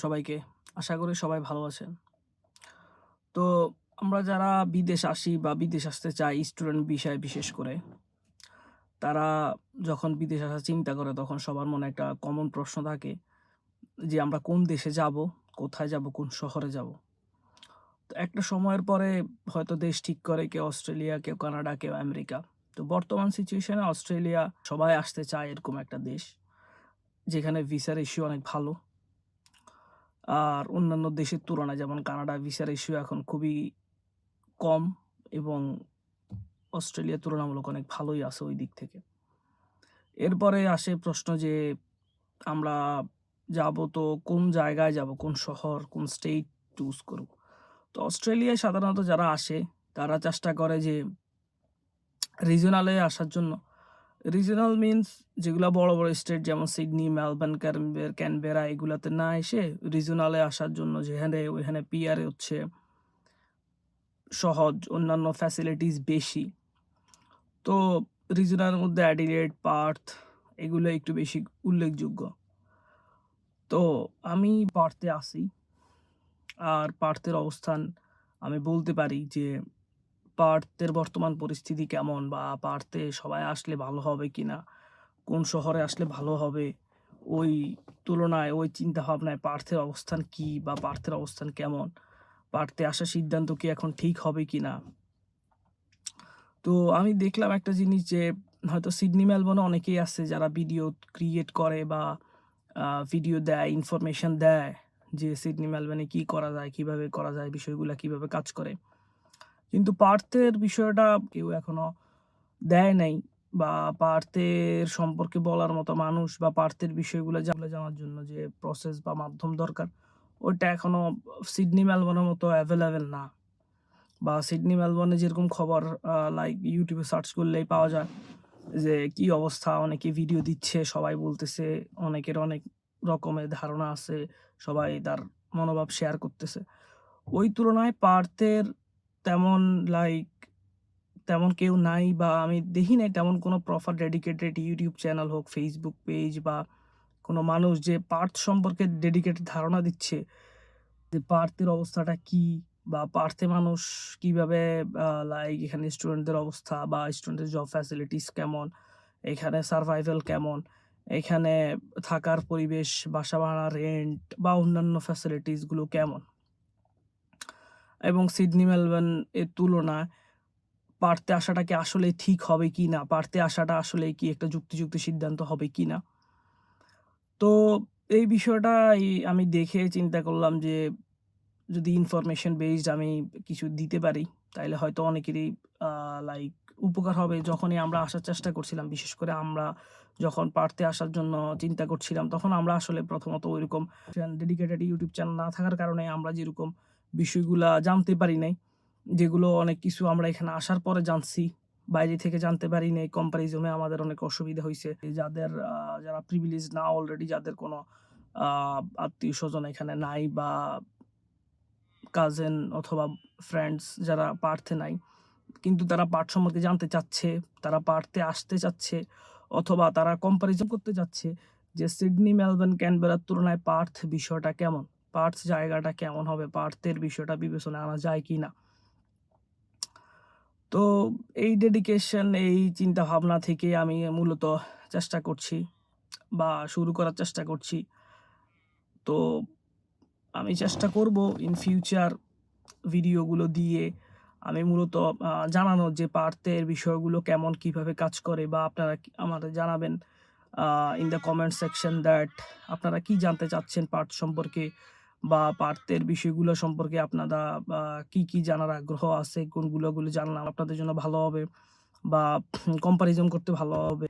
সবাইকে। আশা করি সবাই ভালো আছেন। তো আমরা যারা বিদেশ আসি বা বিদেশ আসতে চাই স্টুডেন্ট ভিসায় বিশেষ করে, তারা যখন বিদেশ আসার চিন্তা করে তখন সবার মনে একটা কমন প্রশ্ন থাকে যে আমরা কোন দেশে যাবো, কোথায় যাবো, কোন শহরে যাবো? তো একটা সময়ের পরে হয়তো দেশ ঠিক করে কেউ অস্ট্রেলিয়া, কেউ কানাডা, কেউ আমেরিকা। তো বর্তমান সিচুয়েশনে অস্ট্রেলিয়া সবাই আসতে চায় এরকম একটা দেশ, যেখানে ভিসার ইস্যু অনেক ভালো। আর অন্যান্য দেশের তুলনায় যেমন কানাডা ভিসার ইস্যু এখন খুবই কম এবং অস্ট্রেলিয়া তুলনামূলক অনেক ভালোই আছে ওই দিক থেকে। এরপরে আসে প্রশ্ন যে আমরা যাবো তো কোন জায়গায় যাবো? কোন শহর, কোন স্টেট চুজ করব? তো অস্ট্রেলিয়ায় সাধারণত যারা আসে তারা চেষ্টা করে যে রিজিওনালে আসার জন্য। রিজিওনাল মিনস যেগুলা বড়, বড় স্টেট যেমন সিডনি, মেলবোর্ন, ক্যানবেরা এগুলাতে না এসে রিজিওনালে আসার জন্য যেখানে ওইখানে পিআর হচ্ছে সহজ, অন্যান্য ফ্যাসিলিটিস বেশি। তো রিজনাল মধ্যে অ্যাডিলেড, পার্থ এগুলো একটু বেশি উল্লেখযোগ্য। তো আমি পার্থে আছি। আর পার্থের অবস্থান আমি বলতে পারি যে পার্থের বর্তমান পরিস্থিতি কেমন বা পার্থে সবাই আসলে ভালো হবে কিনা? কোন শহরে আসলে ভালো হবে? ওই তুলনায় ওই চিন্তাভাবনায় পার্থের অবস্থান কি বা পার্থের অবস্থান কেমন? পার্থে আসার সিদ্ধান্ত কি এখন ঠিক হবে কিনা? তো আমি দেখলাম একটা জিনিস যে হয়তো সিডনি, মেলবোর্নে অনেকেই আছে যারা ভিডিও ক্রিয়েট করে বা ভিডিও দেয়, ইনফরমেশন দেয় যে সিডনি, মেলবোর্নে কি করা যায়, কিভাবে করা যায়, বিষয়গুলা কিভাবে কাজ করে। কিন্তু পার্থের বিষয়টা কেউ এখনো দেয় নাই বা পার্থের সম্পর্কে বলার মতো মানুষ বা পার্থের বিষয়গুলো জানার জন্য যে প্রসেস বা মাধ্যম দরকার, ওইটা এখনো সিডনি, মেলবোর্নের মতো এভেইলেবল না। বা সিডনি, মেলবোর্নে যেরকম খবর লাইক ইউটিউবে সার্চ করলেই পাওয়া যায় যে কি অবস্থা, অনেকে ভিডিও দিচ্ছে, সবাই বলতেছে, অনেকের অনেক রকমের ধারণা আছে, সবাই তার মনোভাব শেয়ার করতেছে। ওই তুলনায় পার্থের তেমন লাইক তেমন কেউ নাই বা আমি দেখি নাই তেমন কোনো প্রপার ডেডিকেটেড ইউটিউব চ্যানেল হোক, ফেসবুক পেজ বা কোনো মানুষ যে পার্থ সম্পর্কে ডেডিকেটেড ধারণা দিচ্ছে যে পার্থের অবস্থাটা কি বা পার্থে মানুষ কিভাবে লাইক এখানে স্টুডেন্টদের অবস্থা বা স্টুডেন্টের জব ফ্যাসিলিটিস কেমন, এখানে সার্ভাইভাল কেমন, এখানে থাকার পরিবেশ, বাসা ভাড়া, রেন্ট বা অন্যান্য ফ্যাসিলিটিসগুলো কেমন, এবং সিডনি, মেলবোর্ন এর তুলনায় পার্থে আসাটা কি আসলে ঠিক হবে কি না, পার্থে আসাটা আসলে কি একটা যুক্তিযুক্ত সিদ্ধান্ত হবে কি না। তো এই বিষয়টাই আমি দেখে চিন্তা করলাম যে যদি ইনফরমেশন বেসড আমি কিছু দিতে পারি, তাইলে হয়তো অনেকেরই লাইক উপকার হবে। যখনই আমরা আসার চেষ্টা করছিলাম, বিশেষ করে আমরা যখন পার্থে আসার জন্য চিন্তা করছিলাম, তখন আমরা আসলে প্রথমত ওইরকম ডেডিকেটেড ইউটিউব চ্যানেল না থাকার কারণে আমরা যেরকম বিষয়গুলা জানতে পারি নাই, যেগুলো অনেক কিছু আমরা এখানে আসার পরে জানছি, বাইরে থেকে জানতে পারি নাই। কম্পারিজনে আমাদের অনেক অসুবিধা হইছে। যাদের যারা প্রিভিলেজ না অলরেডি, যাদের কোনো আত্মীয়স্বজন এখানে নাই বা কাজিন অথবা ফ্রেন্ডস যারা পার্থে নাই, কিন্তু তারা পার্থ সম্পর্কে জানতে চাচ্ছে, তারা পার্থে আসতে চাচ্ছে অথবা তারা কম্পারিজন করতে চাচ্ছে যে সিডনি, মেলবোর্ন, ক্যানবেরার তুলনায় পার্থ বিষয়টা কেমন? পার্থ জায়গাটা কেমন হবে? পার্থের বিষয়টা বিবেচনায় আনা যায় কিনা? তো এই ডেডিকেশন, এই চিন্তাভাবনা থেকে আমি মূলত চেষ্টা করছি বা শুরু করার চেষ্টা করছি। তো আমি চেষ্টা করব ইন ফিউচার ভিডিওগুলো দিয়ে আমি মূলত জানানোর যে পার্থের বিষয়গুলো কেমন, কিভাবে কাজ করে, বা আপনারা আমাদের জানাবেন in the comment section that আপনারা কি জানতে চাচ্ছেন পার্থ সম্পর্কে বা পার্থের বিষয়গুলো সম্পর্কে আপনারা কি জানার আগ্রহ আছে, কোনগুলো জানলে আপনাদের জন্য ভালো হবে বা কম্পারিজন করতে ভালো হবে।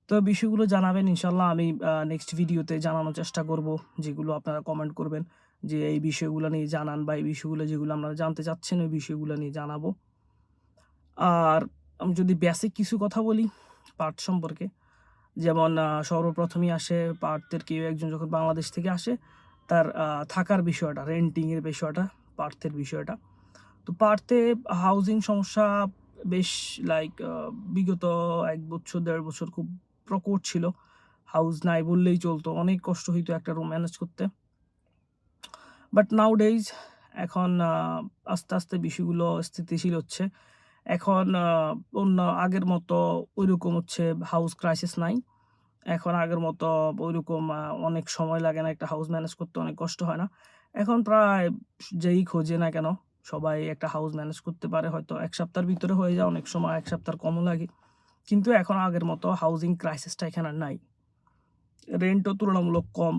তো বিষয়গুলো জানাবেন, ইনশাল্লাহ আমি নেক্সট ভিডিওতে জানানোর চেষ্টা করব, যেগুলো আপনারা কমেন্ট করবেন যে এই বিষয়গুলো নিয়ে জানান বা এই বিষয়গুলো যেগুলো আপনারা জানতে চাচ্ছেন ওই বিষয়গুলো নিয়ে জানাবো। আর আমি যদি বেসিক কিছু কথা বলি পার্থ সম্পর্কে, যেমন সর্বপ্রথমই আসে পার্থের কেউ একজন যখন বাংলাদেশ থেকে আসে, তার থাকার বিষয়টা, রেন্টিং এর বিষয়টা, পার্থের বিষয়টা। তো পার্থে হাউজিং সমস্যা বেশ লাইক বিগত ১ বছর ১.৫ বছর খুব প্রকট ছিল। হাউস নাই বললেই চলতো। অনেক কষ্ট হইতো একটা রুম ম্যানেজ করতে। বাট নাও ডেইজ এখন আস্তে আস্তে বিষয়গুলো স্থিতিশীল হচ্ছে। এখন অন্য আগের মতো ওইরকম হচ্ছে হাউস ক্রাইসিস নাই। এখন আগের মতো ওইরকম অনেক সময় লাগে না, একটা হাউস ম্যানেজ করতে অনেক কষ্ট হয় না। এখন প্রায় যেই খোঁজে না কেন সবাই একটা হাউস ম্যানেজ করতে পারে। হয়তো ১ সপ্তাহের ভিতরে হয়ে যায়, অনেক সময় ১ সপ্তাহের কমও লাগে। কিন্তু এখন আগের মতো হাউজিং ক্রাইসিসটা এখানে আর নাই। রেন্টও তুলনামূলক কম।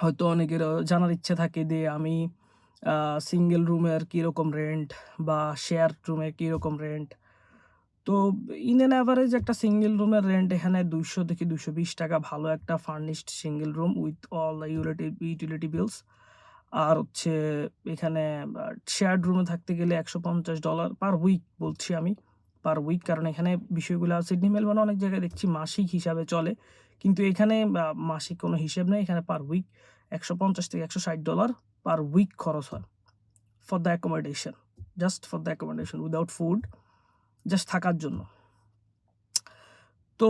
হয়তো অনেকের জানার ইচ্ছে থাকে যে আমি সিঙ্গেল রুমের কীরকম রেন্ট বা শেয়ার রুমের কীরকম রেন্ট। তো ইন অ্যান এভারেজ একটা সিঙ্গেল রুমের রেন্ট এখানে ২০০ থেকে ৳২২০ ভালো একটা furnished single room with all the utility bills. আর হচ্ছে এখানে শেয়ার্ড রুমে থাকতে গেলে $১৫০ পার উইক বলছি আমি, পার উইক। কারণ এখানে বিষয়গুলো সিডনি মেলবোর্নে অনেক জায়গায় দেখছি মাসিক হিসাবে চলে। কিন্তু এখানে মাসিক কোনো হিসেব নেই। এখানে পার উইক $১৫০ থেকে $১৬০ পার উইক খরচ হয় for the accommodation. Just for the accommodation without food, just থাকার জন্য। তো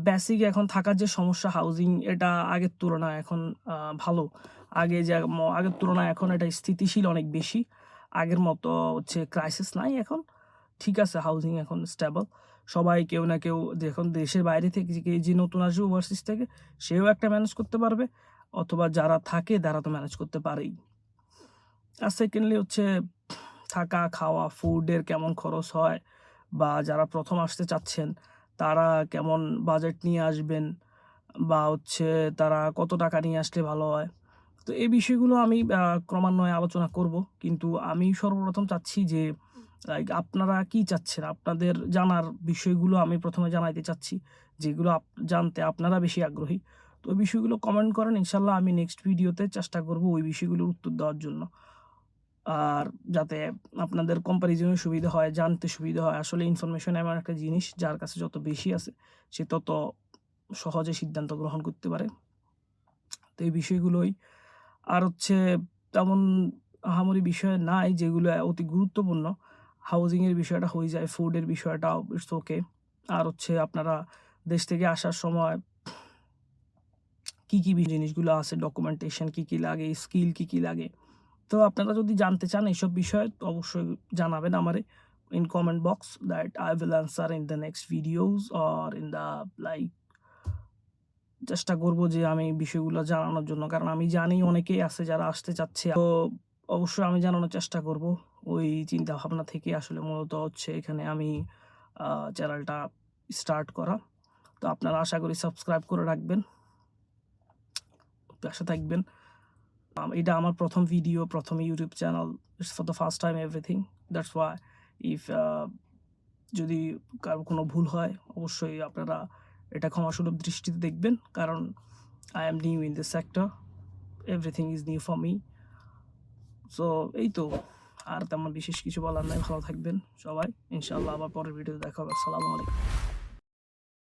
বেসিক এখন থাকার যে সমস্যা হাউজিং, এটা আগের তুলনায় এখন ভালো। আগের তুলনায় এখন এটা স্থিতিশীল অনেক বেশি। আগের মতো হচ্ছে ক্রাইসিস নাই এখন। ঠিক আছে, হাউজিং এখন স্টেবল। সবাই কেউ না কেউ এখন দেশের বাইরে থেকে যে নতুন আসবে ওভারসিজ থেকে, সেও একটা ম্যানেজ করতে পারবে, অথবা যারা থাকে তারা তো ম্যানেজ করতে পারেই। আর সেকেন্ডলি হচ্ছে থাকা, খাওয়া, ফুডের কেমন খরচ হয়, বা যারা প্রথম আসতে চাচ্ছেন তারা কেমন বাজেট নিয়ে আসবেন, বা হচ্ছে তারা কত টাকা নিয়ে আসলে ভালো হয়। তো এই বিষয়গুলো আমি ক্রমান্বয়ে আলোচনা করব। কিন্তু আমি সর্বপ্রথম চাচ্ছি যে আপনারা কি চাচ্ছেন? আপনাদের জানার বিষয়গুলো আমি প্রথমে জানাইতে চাচ্ছি, যেগুলো জানতে আপনারা বেশি আগ্রহী। তো ওই বিষয়গুলো কমেন্ট করেন। ইনশাআল্লাহ আমি নেক্সট ভিডিওতে চেষ্টা করব ওই বিষয়গুলোর উত্তর দেওয়ার জন্য। আর যাতে আপনাদের কম্প্যারিজনে সুবিধা হয়, জানতে সুবিধা হয়। আসলে ইনফরমেশন এমন একটা জিনিস, যার কাছে যত বেশি আছে সে তত সহজে সিদ্ধান্ত গ্রহণ করতে পারে। তো এই বিষয়গুলোই। আর হচ্ছে তেমন আহামরি বিষয় নাই যেগুলো অতি গুরুত্বপূর্ণ। হাউজিংয়ের বিষয়টা হয়ে যায়, ফুডের বিষয়টাও ইটস ওকে। আর হচ্ছে আপনারা দেশ থেকে আসার সময় কি জিনিসগুলো আছে, ডকুমেন্টেশন কি লাগে, স্কিল কি লাগে। তো আপনারা যদি জানতে চান এইসব বিষয়ে তো অবশ্যই জানাবেন আমারে in comment box that I will answer in the next videos or in the চেষ্টা করব যে আমি বিষয়গুলো জানানোর জন্য। কারণ আমি জানি অনেকেই আছে যারা আসতে চাচ্ছে। তো অবশ্যই আমি জানানোর চেষ্টা করব। ওই চিন্তাভাবনা থেকে আসলে মূলত হচ্ছে এখানে আমি চ্যানেলটা স্টার্ট করা। তো আপনারা আশা করি সাবস্ক্রাইব করে রাখবেন, পাশে থাকবেন। এটা আমার প্রথম ভিডিও, প্রথম YouTube channel. It's for the first time everything. That's why if যদি কারো কোনো ভুল হয় অবশ্যই আপনারা এটা ক্ষমাসুলভ দৃষ্টিতে দেখবেন। কারণ I am new in this sector. Everything is new for me. So এই তো, আর তেমন বিশেষ কিছু বলার নাই। ভালো থাকবেন সবাই। ইনশাআল্লাহ আবার পরের ভিডিওতে দেখা হবে। আসসালামু আলাইকুম।